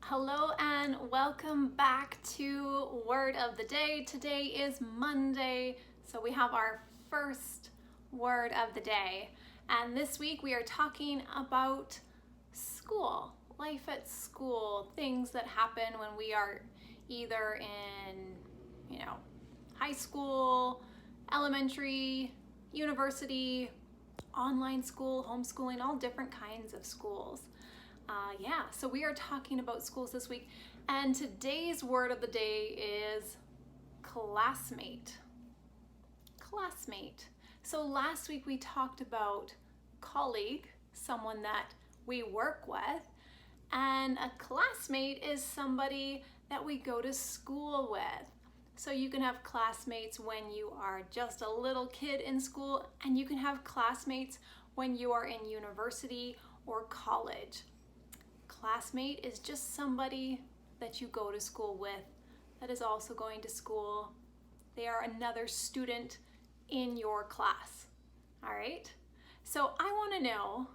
Hello and welcome back to Word of the Day. Today is Monday, so we have our first word of the day. And this week we are talking about school, life at school, things that happen when we are either in, high school, elementary, university, online school, homeschooling, all different kinds of schools. So we are talking about schools this week, and today's word of the day is classmate. Classmate. So last week we talked about colleague, someone that we work with, and a classmate is somebody that we go to school with. So you can have classmates when you are just a little kid in school, and you can have classmates when you are in university or college. Classmate is just somebody that you go to school with that is also going to school. They are another student in your class. All right? So I want to know,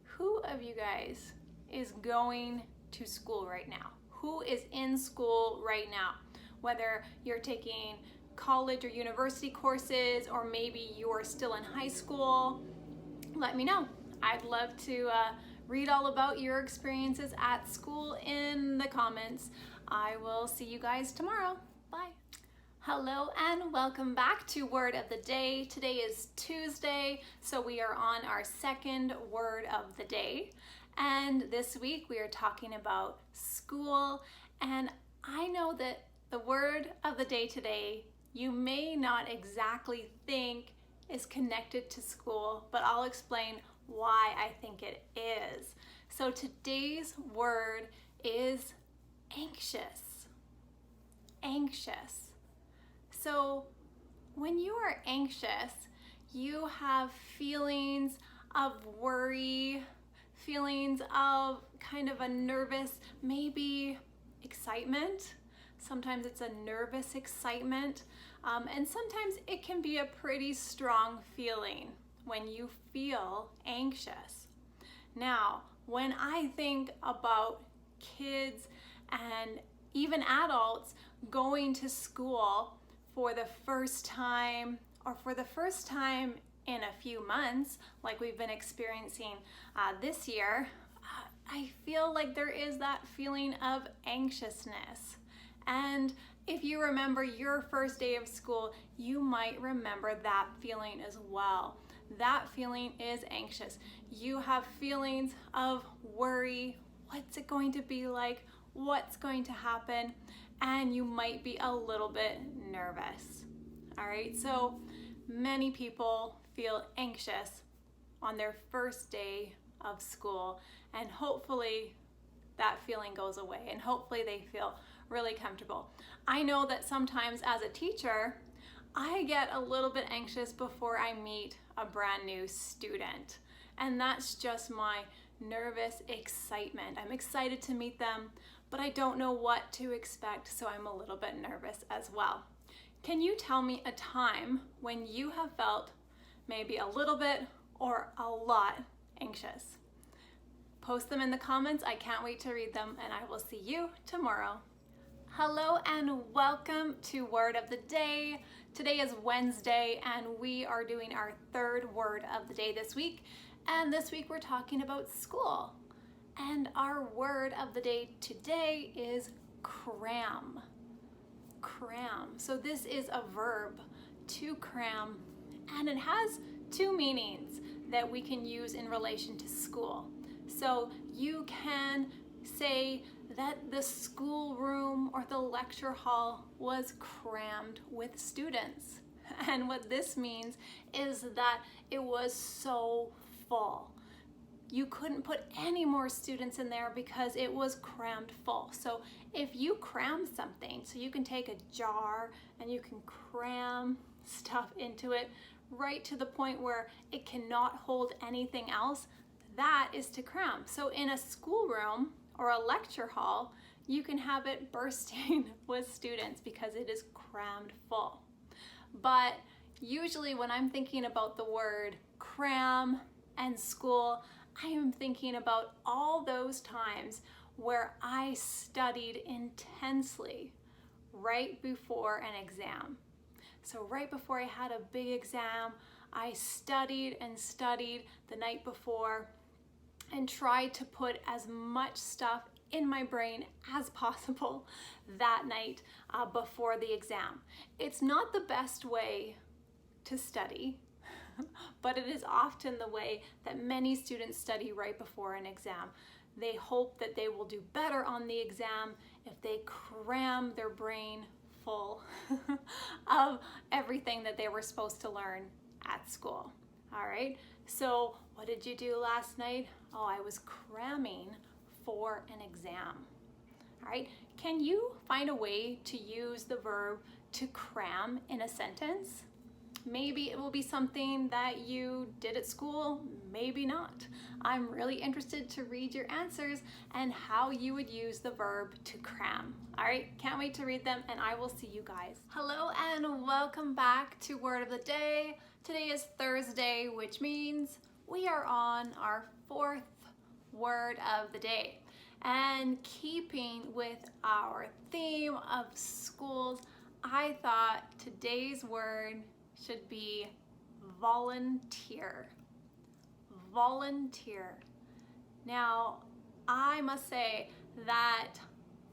who of you guys is going to school right now? Who is in school right now? Whether you're taking college or university courses, or maybe you're still in high school, let me know. I'd love to read all about your experiences at school in the comments. I will see you guys tomorrow. Bye. Hello and welcome back to Word of the Day. Today is Tuesday, so we are on our second word of the day. And this week we are talking about school. And I know that the word of the day today, you may not exactly think is connected to school, but I'll explain why I think it is. So today's word is anxious. Anxious. So when you are anxious, you have feelings of worry, feelings of kind of a nervous, maybe excitement. Sometimes it's a nervous excitement, and sometimes it can be a pretty strong feeling when you feel anxious. Now, when I think about kids and even adults going to school for the first time, or for the first time in a few months, like we've been experiencing this year, I feel like there is that feeling of anxiousness. And if you remember your first day of school, you might remember that feeling as well. That feeling is anxious. You have feelings of worry. What's it going to be like? What's going to happen? And you might be a little bit nervous. All right, so many people feel anxious on their first day of school, and hopefully that feeling goes away, and hopefully they feel really comfortable. I know that sometimes as a teacher, I get a little bit anxious before I meet a brand new student, and that's just my nervous excitement. I'm excited to meet them, but I don't know what to expect, so I'm a little bit nervous as well. Can you tell me a time when you have felt maybe a little bit or a lot anxious? Post them in the comments. I can't wait to read them, and I will see you tomorrow. Hello and welcome to Word of the Day. Today is Wednesday, and we are doing our third word of the day this week. And this week we're talking about school. And our word of the day today is cram. Cram. So this is a verb, to cram, and it has two meanings that we can use in relation to school. So you can say that the schoolroom or the lecture hall was crammed with students. And what this means is that it was so full. You couldn't put any more students in there because it was crammed full. So if you cram something, so you can take a jar and you can cram stuff into it right to the point where it cannot hold anything else, that is to cram. So in a schoolroom or a lecture hall, you can have it bursting with students because it is crammed full. But usually when I'm thinking about the word cram and school, I am thinking about all those times where I studied intensely right before an exam. So right before I had a big exam, I studied and studied the night before and tried to put as much stuff in my brain as possible that night before the exam. It's not the best way to study, but it is often the way that many students study right before an exam. They hope that they will do better on the exam if they cram their brain full of everything that they were supposed to learn at school. All right, so what did you do last night? Oh, I was cramming for an exam. All right, can you find a way to use the verb to cram in a sentence? Maybe it will be something that you did at school, maybe not. I'm really interested to read your answers and how you would use the verb to cram. All right, can't wait to read them, and I will see you guys. Hello and welcome back to Word of the Day. Today is Thursday, which means we are on our fourth word of the day. And keeping with our theme of schools, I thought today's word should be volunteer. Volunteer. Now, I must say that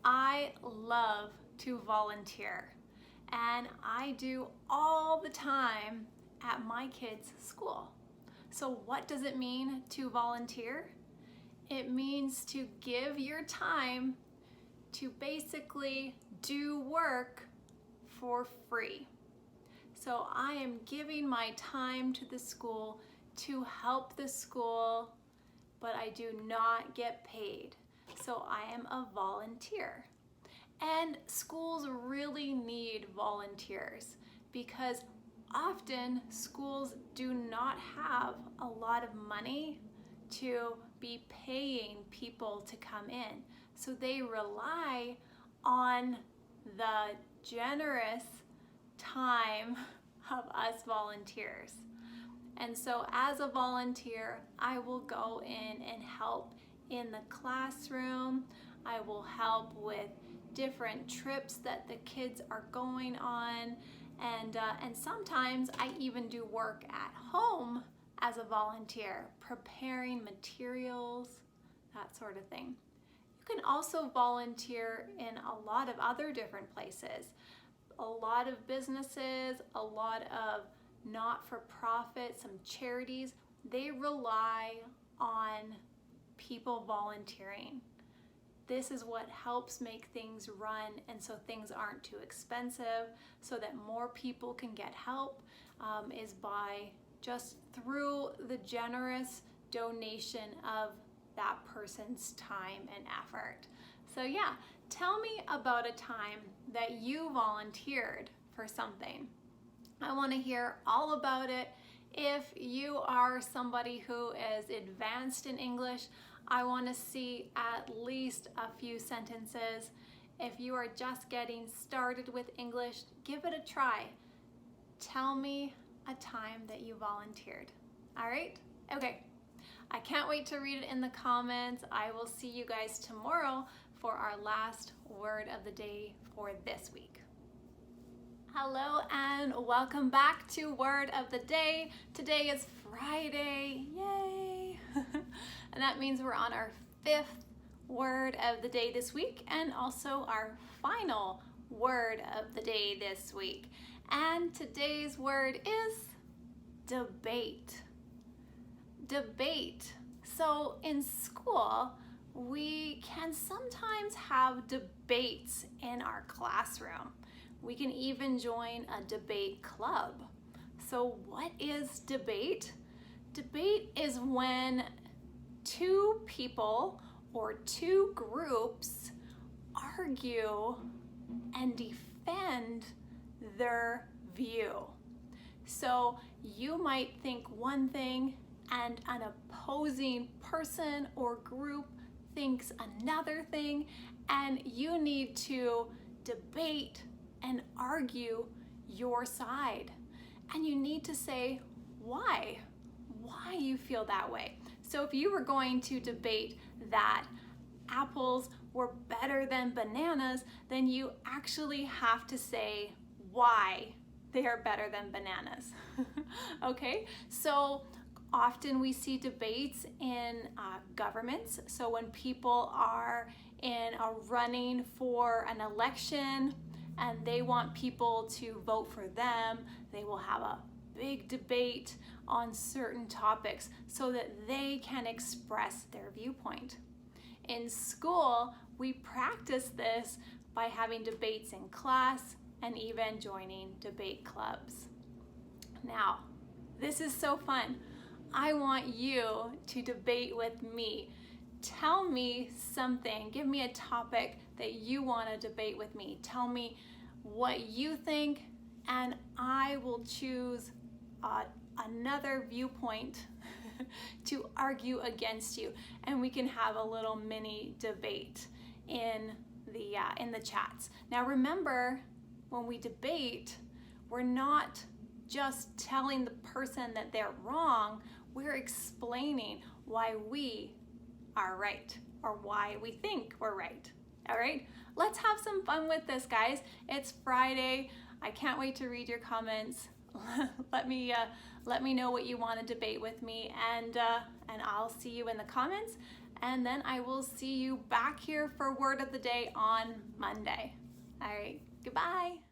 I love to volunteer, and I do all the time at my kids' school. So what does it mean to volunteer? It means to give your time to basically do work for free. So I am giving my time to the school to help the school, but I do not get paid. So I am a volunteer. And schools really need volunteers because often schools do not have a lot of money to be paying people to come in. So they rely on the generous time of us volunteers. And so as a volunteer, I will go in and help in the classroom. I will help with different trips that the kids are going on. And sometimes I even do work at home as a volunteer, preparing materials, that sort of thing. You can also volunteer in a lot of other different places. A lot of businesses, a lot of not-for-profit, some charities, they rely on people volunteering. This is what helps make things run, and so things aren't too expensive, so that more people can get help, is by just through the generous donation of that person's time and effort. So yeah, tell me about a time that you volunteered for something. I want to hear all about it. If you are somebody who is advanced in English, I want to see at least a few sentences. If you are just getting started with English, give it a try. Tell me a time that you volunteered. All right? Okay. I can't wait to read it in the comments. I will see you guys tomorrow for our last word of the day for this week. Hello and welcome back to Word of the Day. Today is Friday, yay! And that means we're on our fifth word of the day this week and also our final word of the day this week. And today's word is debate. Debate. So in school, we can sometimes have debates in our classroom. We can even join a debate club. So what is debate? Debate is when two people or two groups argue and defend their view. So you might think one thing and an opposing person or group thinks another thing, and you need to debate and argue your side. And you need to say why you feel that way. So if you were going to debate that apples were better than bananas, then you actually have to say why they are better than bananas. Okay, so often we see debates in governments. So when people are in a running for an election and they want people to vote for them, they will have a big debate on certain topics so that they can express their viewpoint. In school, we practice this by having debates in class and even joining debate clubs. Now, this is so fun. I want you to debate with me. Tell me something. Give me a topic that you want to debate with me. Tell me what you think, and I will choose another viewpoint to argue against you, and we can have a little mini debate in the chats. Now remember, when we debate, we're not just telling the person that they're wrong, we're explaining why we are right or why we think we're right. All right, let's have some fun with this, guys. It's Friday. I can't wait to read your comments. Let me know what you want to debate with me, and I'll see you in the comments, and then I will see you back here for Word of the Day on Monday. All right, goodbye.